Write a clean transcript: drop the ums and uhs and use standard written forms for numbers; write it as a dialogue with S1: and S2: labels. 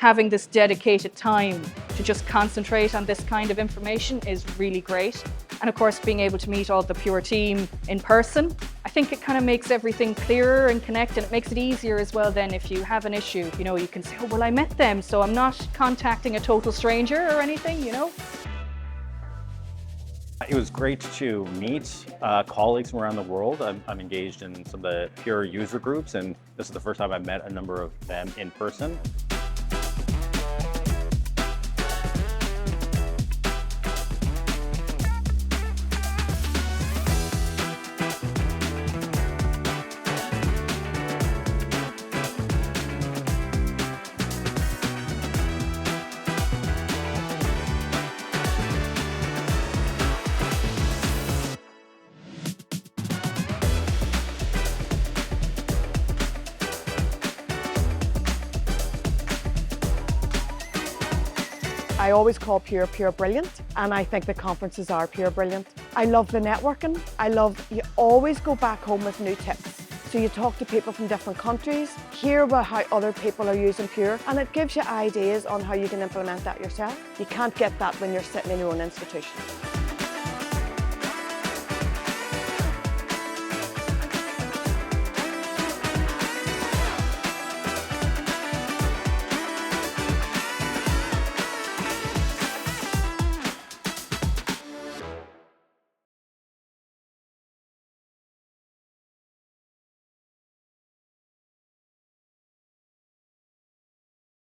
S1: having this dedicated time to just concentrate on this kind of information is really great. And of course, being able to meet all the Pure team in person, I think it kind of makes everything clearer and connect, and it makes it easier as well then if you have an issue, you know, you can say, oh, well, I met them, so I'm not contacting a total stranger or anything, you know.
S2: It was great to meet colleagues from around the world. I'm engaged in some of the Pure user groups, and this is the first time I've met a number of them in person.
S3: I always call Pure brilliant, and I think the conferences are Pure brilliant. I love the networking. I love, you always go back home with new tips. So you talk to people from different countries, hear about how other people are using Pure, and it gives you ideas on how you can implement that yourself. You can't get that when you're sitting in your own institution.